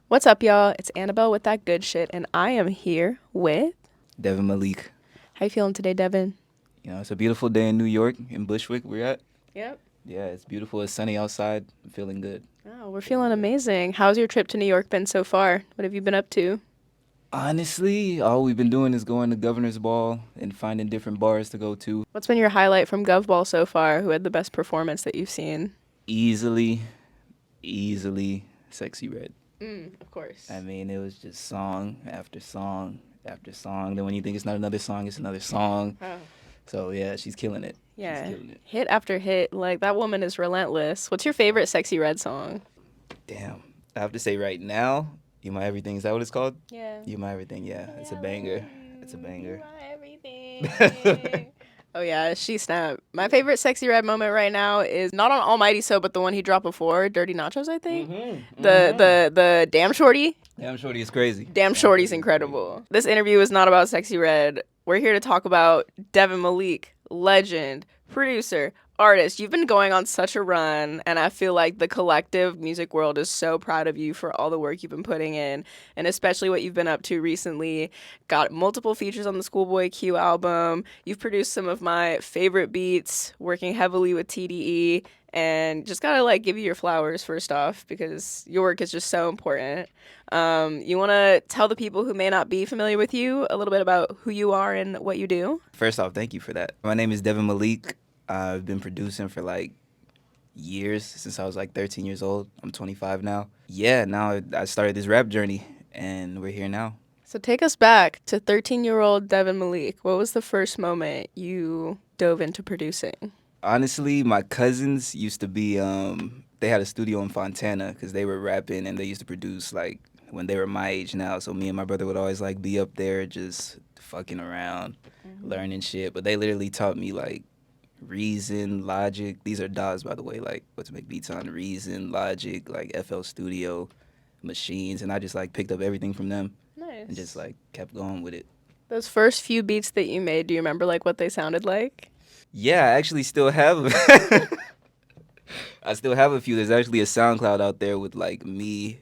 What's up, y'all? It's Annabelle with that good shit, and I am here with. Devin Malik. How you feeling today, Devin? It's a beautiful day in New York, in Bushwick, we're at. Yep. Yeah, it's beautiful. It's sunny outside. I'm feeling good. Oh, we're feeling amazing. How's your trip to New York been so far? What have you been up to? Honestly, all we've been doing is going to Governor's Ball and finding different bars to go to. What's been your highlight from Gov Ball so far? Who had the best performance that you've seen? Easily, easily Sexy Red. Of course. I mean, it was just song after song after song. Then when you think it's not another song, it's another song. Oh. So yeah, she's killing it. Yeah. She's killing it. Hit after hit. Like, that woman is relentless. What's your favorite Sexy Red song? Damn. I have to say right now, You My Everything, is that what it's called? Yeah. You My Everything, yeah. It's a banger. It's a banger. Everything. Oh yeah, she snapped. My favorite Sexy Red moment right now is not on Almighty So, but the one he dropped before, Dirty Nachos, I think. The Damn Shorty. Damn Shorty is crazy. Damn Shorty's incredible. This interview is not about Sexy Red. We're here to talk about Devin Malik, legend, producer, artist. You've been going on such a run, and I feel like the collective music world is so proud of you for all the work you've been putting in, and especially what you've been up to recently. Got multiple features on the ScHoolboy Q album. You've produced some of my favorite beats, working heavily with TDE, and just gotta like give you your flowers first off because your work is just so important. You want to tell the people who may not be familiar with you a little bit about who you are and what you do? First off, thank you for that. My name is Devin Malik. I've been producing for like years, since I was like 13 years old. I'm 25 now. Yeah, now I started this rap journey, and we're here now. So take us back to 13-year-old Devin Malik. What was the first moment you dove into producing? Honestly, my cousins used to be, they had a studio in Fontana because they were rapping, and they used to produce like when they were my age now. So me and my brother would always like be up there just fucking around, learning shit. But they literally taught me like Reason, Logic. These are DAWs, by the way, like what to make beats on. Reason, Logic, like FL Studio, Machines, and I just like picked up everything from them Nice. and just like kept going with it. Those first few beats that you made, do you remember like what they sounded like? Yeah, I actually still have I still have a few. There's actually a SoundCloud out there with like me,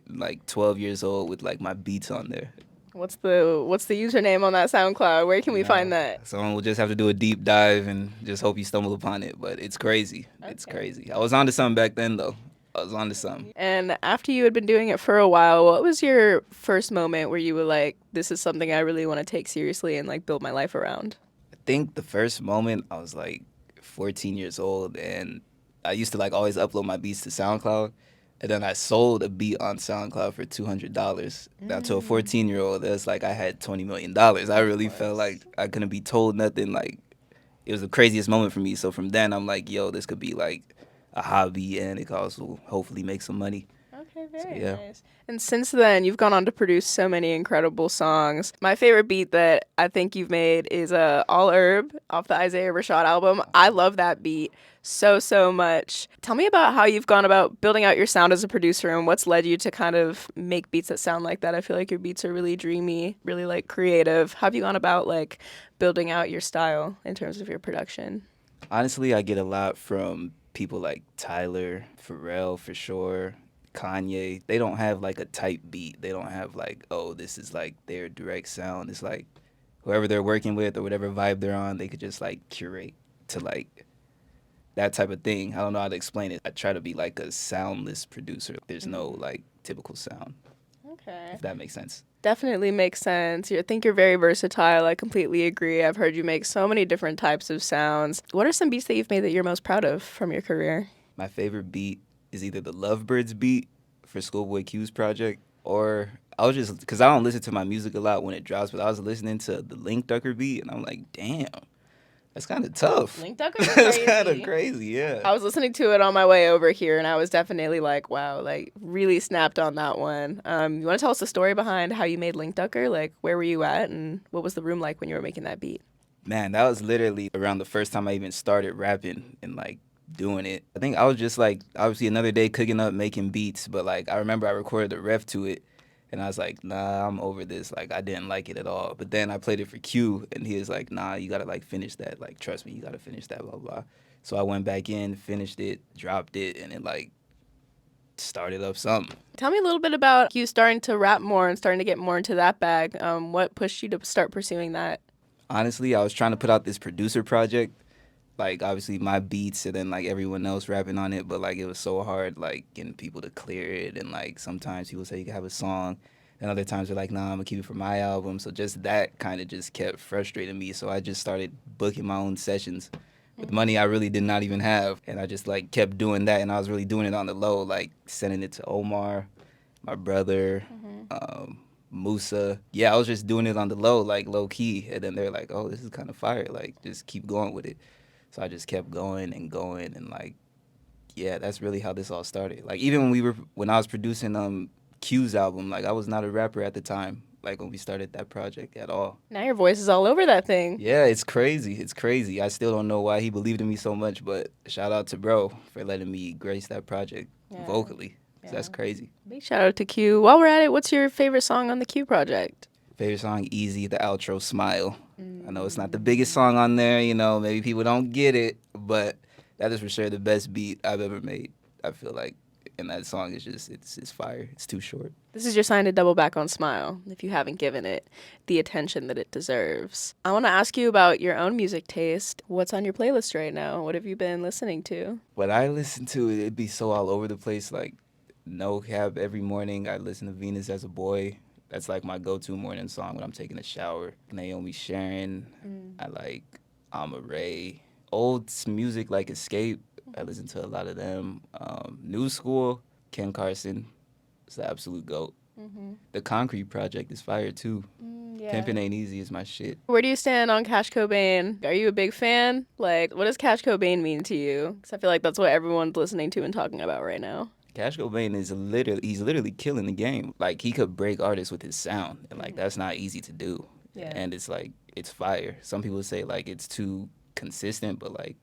like 12 years old, with like my beats on there. What's the username on that SoundCloud? Where can we find that? Someone will just have to do a deep dive and just hope you stumble upon it. But it's crazy. It's Okay. crazy. I was onto something back then, though. I was onto something. And after you had been doing it for a while, what was your first moment where you were like, this is something I really want to take seriously and like build my life around? I think the first moment I was like 14 years old, and I used to like always upload my beats to SoundCloud. And then I sold a beat on SoundCloud for $200. Now to a 14-year-old, that's like I had $20 million. I really felt like I couldn't be told nothing. Like it was the craziest moment for me. So from then I'm like, yo, this could be like a hobby, and it could also hopefully make some money. Okay, very yeah. nice. And since then, you've gone on to produce so many incredible songs. My favorite beat that I think you've made is All Herb off the Isaiah Rashad album. I love that beat so much. Tell me about how you've gone about building out your sound as a producer and what's led you to kind of make beats that sound like that. I feel like your beats are really dreamy, really like creative. How have you gone about like building out your style in terms of your production? Honestly, I get a lot from people like Tyler, Pharrell for sure, Kanye. They don't have like a type beat. They don't have like, oh, this is like their direct sound. It's like whoever they're working with or whatever vibe they're on, they could just like curate to like that type of thing. I don't know how to explain it. I try to be like a soundless producer. There's no like typical sound, Okay. if that makes sense. Definitely makes sense. I think you're very versatile. I completely agree. I've heard you make so many different types of sounds. What are some beats that you've made that you're most proud of from your career? My favorite beat is either the Lovebirds beat for ScHoolboy Q's project, or I was just, because I don't listen to my music a lot when it drops, but I was listening to the Link Ducker beat, and I'm like, damn, that's kind of tough. Link Ducker's That's crazy. kind of crazy, yeah. I was listening to it on my way over here, and I was definitely like, wow, like really snapped on that one. You want to tell us the story behind how you made Link Ducker? Like, where were you at, and what was the room like when you were making that beat? Man, that was literally around the first time I even started rapping and like doing it. I think I was just like, obviously another day cooking up, making beats, but like I remember I recorded the ref to it, and I was like, nah, I'm over this. Like I didn't like it at all. But then I played it for Q, and he was like, nah, you gotta like finish that. Like trust me, you gotta finish that, blah blah. So I went back in, finished it, dropped it, and it like started up something. Tell me a little bit about you starting to rap more and starting to get more into that bag. What pushed you to start pursuing that? Honestly, I was trying to put out this producer project, like obviously my beats and then like everyone else rapping on it, but like it was so hard like getting people to clear it, and like sometimes people say you can have a song and other times they're like, nah, I'm gonna keep it for my album. So just that kind of just kept frustrating me, so I just started booking my own sessions with money I really did not even have, and I just like kept doing that, and I was really doing it on the low, like sending it to Omar, my brother, Musa. Yeah, I was just doing it on the low, like low key, and then they're like, oh, this is kind of fire, like just keep going with it. So I just kept going, and like, yeah, that's really how this all started. Like even when I was producing Q's album, like I was not a rapper at the time, like when we started that project at all. Now your voice is all over that thing. Yeah, it's crazy. It's crazy. I still don't know why he believed in me so much, but shout out to bro for letting me grace that project vocally. 'Cause that's crazy. Big shout out to Q. While we're at it, what's your favorite song on the Q project? Favorite song, Easy, the outro, Smile. I know it's not the biggest song on there, you know, maybe people don't get it, but that is for sure the best beat I've ever made, I feel like. And that song is just, it's fire. It's too short. This is your sign to double back on Smile if you haven't given it the attention that it deserves. I want to ask you about your own music taste. What's on your playlist right now? What have you been listening to? What I listen to, it'd be so all over the place. Like, no cap, every morning I listen to Venus as a Boy. That's like my go-to morning song when I'm taking a shower. Naomi Sharon. I like Amma Ray. Old music like Escape. I listen to a lot of them. New school, Ken Carson. It's the absolute GOAT. The Concrete Project is fire too. Pimpin' Ain't Easy is my shit. Where do you stand on Cash Cobain? Are you a big fan? Like, what does Cash Cobain mean to you? Because I feel like that's what everyone's listening to and talking about right now. Cash Cobain is he's literally killing the game. Like, he could break artists with his sound, and like that's not easy to do. And it's like, it's fire. Some people say like it's too consistent, but like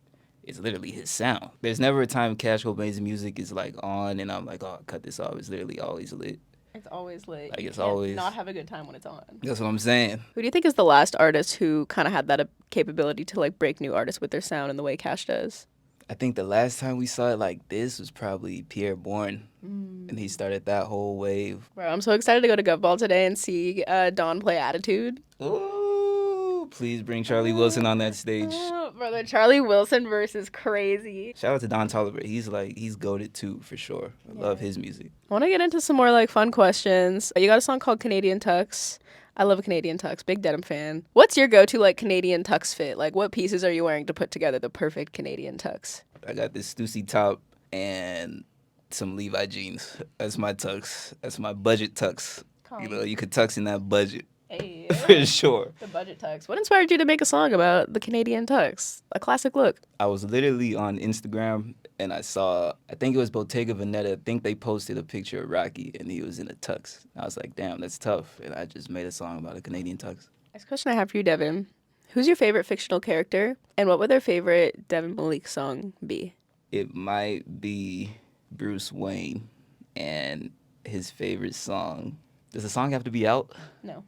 it's literally his sound. There's never a time Cash Cobain's music is like on and I'm like, oh, cut this off. It's literally always lit. It's always lit. Like, You it's can't always not have a good time when it's on. That's what I'm saying. Who do you think is the last artist who kind of had that capability to like break new artists with their sound in the way Cash does? I think the last time we saw it like this was probably Pierre Bourne, and he started that whole wave. Bro, I'm so excited to go to Gov Ball today and see Dawn play Attitude. Ooh, please bring Charlie Wilson on that stage. Brother, Charlie Wilson versus crazy. Shout out to Don Toliver. He's goated too, for sure. I love his music. I want to get into some more like fun questions. You got a song called Canadian Tux. I love a Canadian Tux. Big Denim fan. What's your go-to like Canadian Tux fit? Like, what pieces are you wearing to put together the perfect Canadian Tux? I got this Stussy top and some Levi jeans. That's my tux. That's my budget tux. You know, you could tux in that budget. Hey, for sure. The budget tux. What inspired you to make a song about the Canadian tux? A classic look. I was literally on Instagram and I saw, I think it was Bottega Veneta. I think they posted a picture of Rocky and he was in a tux. I was like, damn, that's tough. And I just made a song about a Canadian tux. Next question I have for you, Devin. Who's your favorite fictional character? And what would their favorite Devin Malik song be? It might be Bruce Wayne, and his favorite song. Does the song have to be out? No.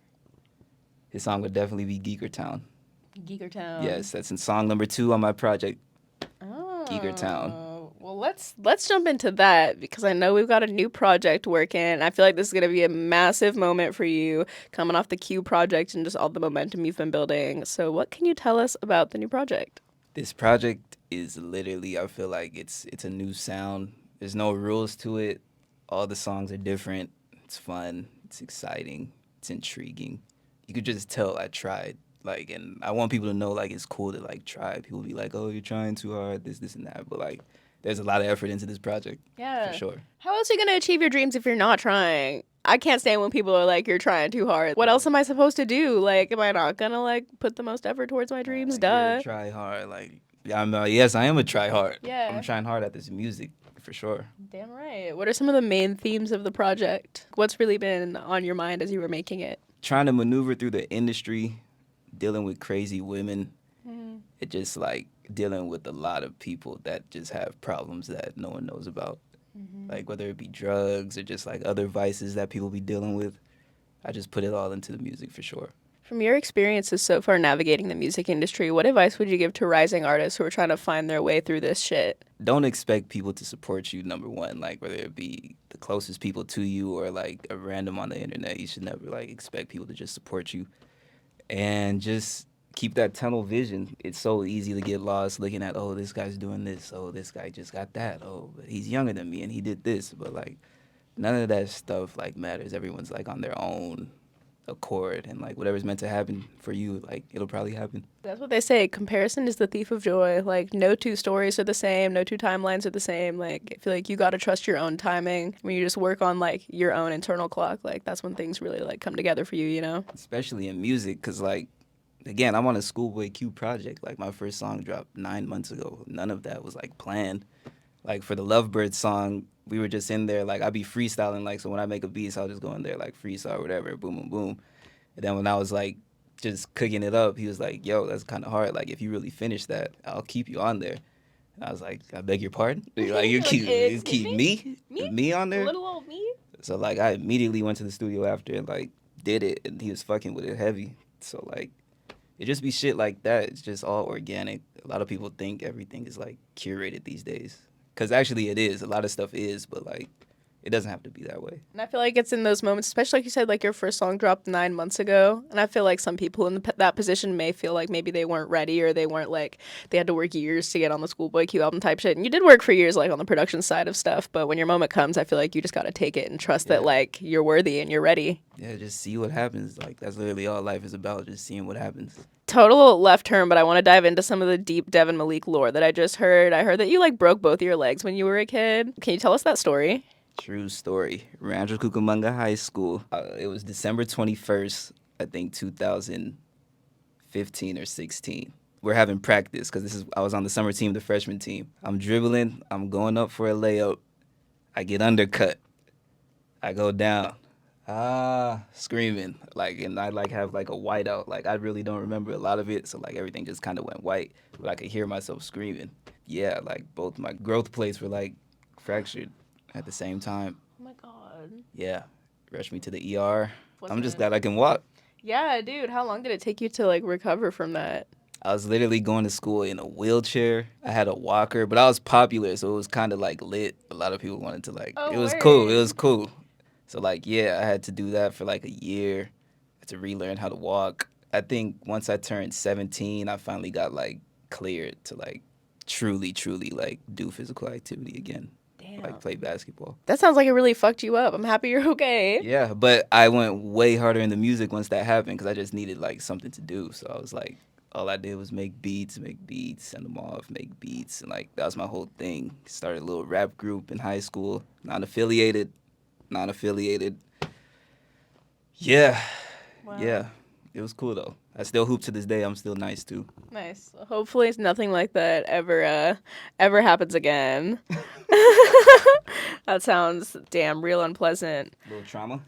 His song would definitely be Geekertown. Geekertown. Yes, that's in song number 2 on my project. Oh. Geekertown. Well, let's jump into that because I know we've got a new project working. I feel like this is going to be a massive moment for you coming off the Q project and just all the momentum you've been building. So what can you tell us about the new project? This project is literally, I feel like it's a new sound. There's no rules to it. All the songs are different. It's fun. It's exciting. It's intriguing. You could just tell I tried. Like, and I want people to know, like, it's cool to, like, try. People be like, oh, you're trying too hard, this, and that. But, like, there's a lot of effort into this project. Yeah. For sure. How else are you going to achieve your dreams if you're not trying? I can't stand when people are like, you're trying too hard. What else am I supposed to do? Like, am I not going to, like, put the most effort towards my dreams? Duh. Try hard. Like, yes, I am a try hard. Yeah. I'm trying hard at this music, for sure. Damn right. What are some of the main themes of the project? What's really been on your mind as you were making it? Trying to maneuver through the industry, dealing with crazy women. It just, like, dealing with a lot of people that just have problems that no one knows about. Like, whether it be drugs or just, like, other vices that people be dealing with. I just put it all into the music, for sure. From your experiences so far navigating the music industry, what advice would you give to rising artists who are trying to find their way through this shit? Don't expect people to support you, number one, like whether it be the closest people to you or like a random on the internet. You should never like expect people to just support you. And just keep that tunnel vision. It's so easy to get lost looking at, oh, this guy's doing this. Oh, this guy just got that. Oh, but he's younger than me and he did this. But like none of that stuff like matters. Everyone's like on their own accord, and like whatever's meant to happen for you, like it'll probably happen. That's what they say. Comparison is the thief of joy. Like, no two stories are the same. No two timelines are the same. Like, I feel like you got to trust your own timing. When you just work on, like, your own internal clock, like, that's when things really, like, come together for you, you know? Especially in music, because like again, I'm on a ScHoolboy Q project. Like my first song dropped 9 months ago. None of that was like planned. Like for the Lovebird song, we were just in there. Like I'd be freestyling. Like so when I make a beat, so I'll just go in there like freestyle or whatever, boom, boom, boom. And then when I was like just cooking it up, he was like, "Yo, that's kind of hard. Like if you really finish that, I'll keep you on there." And I was like, "I beg your pardon? Like you keep me on there?" Little old me? So like I immediately went to the studio after and like did it, and he was fucking with it heavy. So like it just be shit like that. It's just all organic. A lot of people think everything is like curated these days. Because actually it is. A lot of stuff is, but like it doesn't have to be that way. And I feel like it's in those moments, especially like you said, like your first song dropped 9 months ago. And I feel like some people in that position may feel like maybe they weren't ready, or they weren't like, they had to work years to get on the ScHoolboy Q album type shit. And you did work for years, like on the production side of stuff. But when your moment comes, I feel like you just got to take it and trust that like you're worthy and you're ready. Yeah, just see what happens. Like that's literally all life is about, just seeing what happens. Total left turn, but I want to dive into some of the deep Devin Malik lore that I just heard. I heard that you like broke both of your legs when you were a kid. Can you tell us that story? True story. Rancho Cucamonga High School. It was December 21st, I think 2015 or 16. We're having practice because I was on the summer team, the freshman team. I'm dribbling. I'm going up for a layup. I get undercut. I go down. Screaming. Like, and I like have like a whiteout. Like I really don't remember a lot of it. So like everything just kind of went white, but I could hear myself screaming. Yeah, like both my growth plates were like fractured at the same time. Oh my God. Yeah. Rushed me to the ER. Wasn't I'm just it? glad I can walk. Yeah, dude. How long did it take you to like recover from that? I was literally going to school in a wheelchair. I had a walker, but I was popular, so it was kind of like lit. A lot of people wanted to like, it was cool. It was cool. So like, yeah, I had to do that for like a year. I had to relearn how to walk. I think once I turned 17, I finally got like cleared to like truly like do physical activity again. Damn. Like play basketball. That sounds like it really fucked you up. I'm happy you're okay. Yeah, but I went way harder in the music once that happened because I just needed like something to do. So I was like, all I did was make beats, send them off, make beats. And like, that was my whole thing. Started a little rap group in high school, non-affiliated. Yeah. Wow. Yeah. It was cool though. I still hoop to this day. I'm still nice too. Nice. Hopefully nothing like that ever happens again. That sounds damn real unpleasant. A little trauma.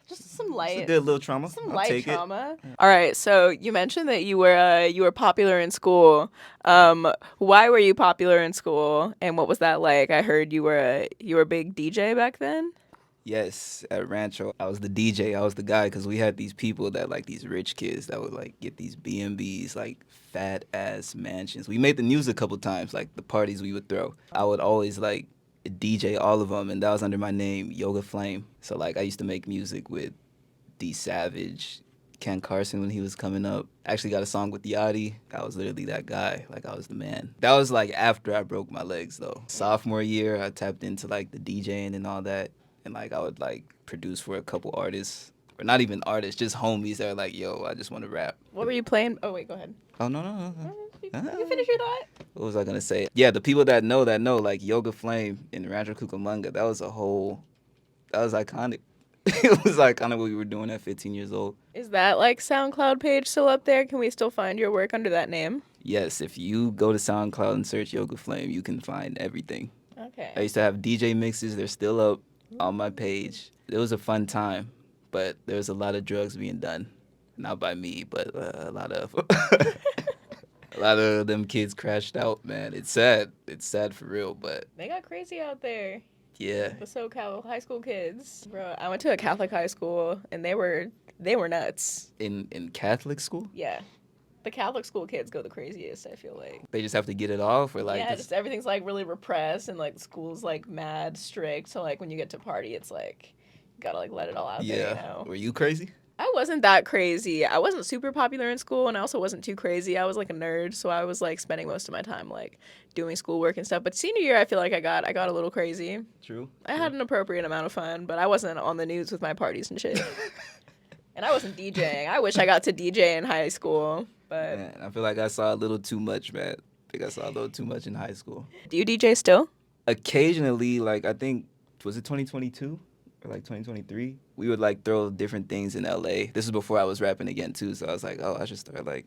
Just some light. It's a good little trauma. Some I'll light take trauma. All right, so you mentioned that you were popular in school. Why were you popular in school, and what was that like? I heard you were a big DJ back then. Yes, at Rancho, I was the DJ. I was the guy because we had these people that like these rich kids that would like get these B&Bs, like fat ass mansions. We made the news a couple times, like the parties we would throw. I would always like DJ all of them, and that was under my name, Yoga Flame. So like I used to make music with D Savage, Ken Carson when he was coming up. I actually got a song with Yachty. I was literally that guy. Like I was the man. That was like after I broke my legs though. Sophomore year, I tapped into like the DJing and all that. And like I would like produce for a couple artists, or not even artists, just homies that are like, yo, I just want to rap. What were you playing? Oh wait, go ahead. Oh no. You finish your thought? What was I gonna say? Yeah, the people that know, like Yoga Flame in Rancho Cucamonga, that was iconic. It was iconic what we were doing at 15 years old. Is that like SoundCloud page still up there? Can we still find your work under that name? Yes, if you go to SoundCloud and search Yoga Flame, you can find everything. Okay. I used to have DJ mixes. They're still up on my page. It was a fun time, but there was a lot of drugs being done. Not by me, but a lot of a lot of them kids crashed out, man. It's sad. It's sad for real, but They got crazy out there. yeah. The SoCal high school kids. Bro, I went to a Catholic high school, and they were they were nuts. In Catholic school, Yeah. The Catholic school kids go the craziest, I feel like. they just have to get it off, or like Yeah, this- just everything's like really repressed and like the school's like mad strict. So like when you get to party, it's like you gotta like let it all out there, you know? Were you crazy? I wasn't that crazy. I wasn't super popular in school and I also wasn't too crazy. I was like a nerd, so I was like spending most of my time like doing schoolwork and stuff. But senior year I feel like I got a little crazy. True. I had an appropriate amount of fun, but I wasn't on the news with my parties and shit. And I wasn't DJing. I wish I got to DJ in high school. But Man, I feel like I saw a little too much, man. I think I saw a little too much in high school. do you DJ still? Occasionally, like I think, was it 2022 or like 2023? We would like throw different things in LA. This is before I was rapping again too, so I was like, oh, I should start like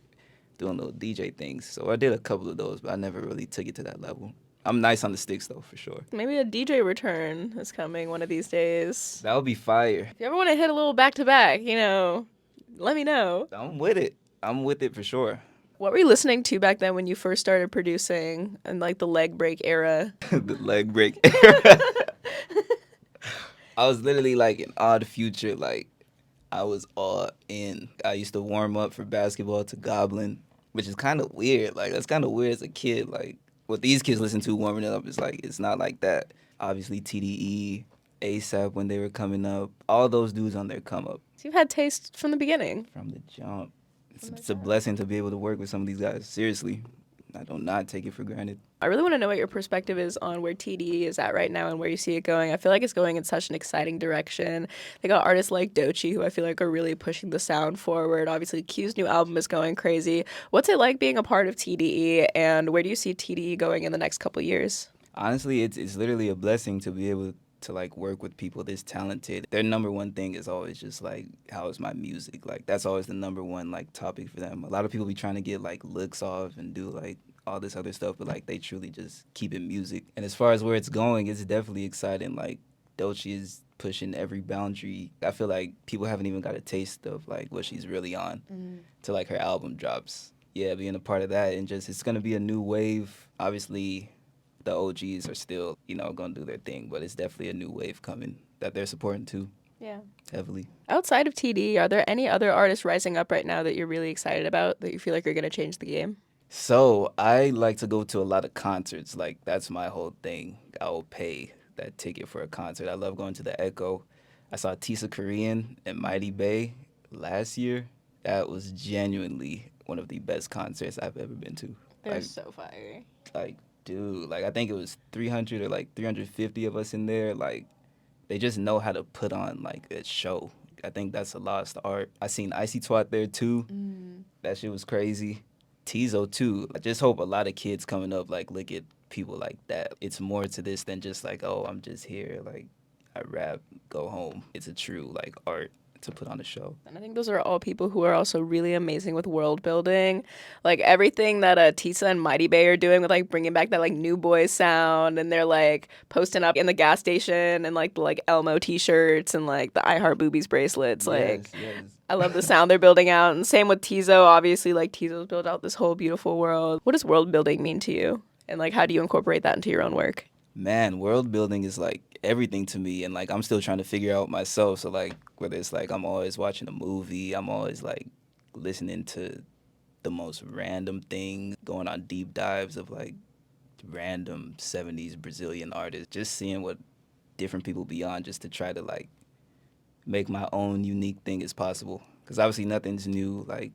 doing little DJ things. So I did a couple of those, but I never really took it to that level. I'm nice on the sticks though, for sure. Maybe a DJ return is coming one of these days. That would be fire. If you ever want to hit a little back to back, you know, let me know. I'm with it. I'm with it for sure. What were you listening to back then when you first started producing in like the leg break era? The leg break. I was literally like an Odd Future. Like I was all in. I used to warm up for basketball to Goblin, which is kind of weird. Like that's kind of weird as a kid. Like what these kids listen to warming up is like it's not like that. Obviously TDE, ASAP when they were coming up, all those dudes on their come up So you've had taste from the beginning. from the jump. It's a blessing to be able to work with some of these guys. Seriously, I do not take it for granted. I really want to know what your perspective is on where TDE is at right now and where you see it going. I feel like it's going in such an exciting direction. They got artists like Doechii, who I feel like are really pushing the sound forward. Obviously, Q's new album is going crazy. What's it like being a part of TDE, and where do you see TDE going in the next couple years? Honestly, it's literally a blessing to be able to like work with people this talented. Their number one thing is always just like, how is my music? Like that's always the number one like topic for them. A lot of people be trying to get like looks off and do like all this other stuff, but like they truly just keep it music. And as far as where it's going, it's definitely exciting. Like Doechii is pushing every boundary. I feel like people haven't even got a taste of like what she's really on till like her album drops. Yeah, being a part of that and just it's gonna be a new wave. Obviously the OGs are still, you know, gonna do their thing, but it's definitely a new wave coming that they're supporting too. Yeah. Heavily. Outside of TDE, are there any other artists rising up right now that you're really excited about that you feel like are going to change the game? So I like to go to a lot of concerts. Like that's my whole thing. I will pay that ticket for a concert. I love going to the Echo. I saw Tisa Korean and Mighty Bay last year. That was genuinely one of the best concerts I've ever been to. They're Like, so fire. like, dude, like I think it was 300 or like 350 of us in there. Like they just know how to put on like a show. I think that's a lost art. I seen Icy Twat there too. That shit was crazy. Tizo too. I just hope a lot of kids coming up like look at people like that. It's more to this than just like, oh, I'm just here, like I rap, go home. It's a true like art to put on a show. And I think those are all people who are also really amazing with world building. Like everything that Tisa and Mighty Bay are doing with like bringing back that like new boy sound, and they're like posting up in the gas station and like the like Elmo t-shirts and like the I Heart Boobies bracelets. Like yes. I love the sound they're building out. And same with Tizo, obviously like Tizo's built out this whole beautiful world. What does world building mean to you? And like how do you incorporate that into your own work? Man, world building is like everything to me, and like I'm still trying to figure out myself. So like whether it's like I'm always watching a movie, I'm always like listening to the most random thing, going on deep dives of like random 70s Brazilian artists, just seeing what different people be on just to try to like make my own unique thing as possible. Because obviously nothing's new like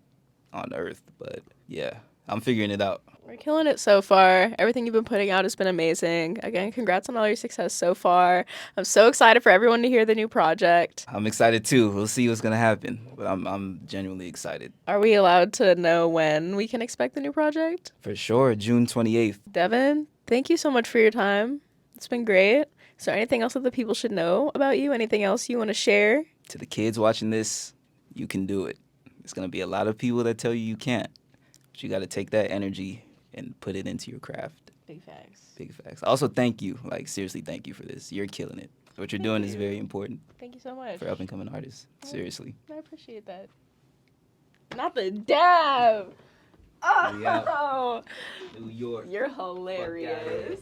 on earth, but yeah, I'm figuring it out. We're killing it so far. Everything you've been putting out has been amazing. Again, congrats on all your success so far. I'm so excited for everyone to hear the new project. I'm excited too. We'll see what's gonna happen, but I'm genuinely excited. Are we allowed to know when we can expect the new project? For sure, June 28th. Devin, thank you so much for your time. It's been great. Is there anything else that the people should know about you? Anything else you want to share? To the kids watching this, you can do it. There's gonna be a lot of people that tell you you can't, but you gotta take that energy and put it into your craft. Big facts. Big facts. Also, thank you. Like, seriously, thank you for this. You're killing it. What you're doing is very important Thank you so much. for up-and-coming artists. Seriously. I appreciate that. Not the dab. We out. Oh, New York. you're hilarious.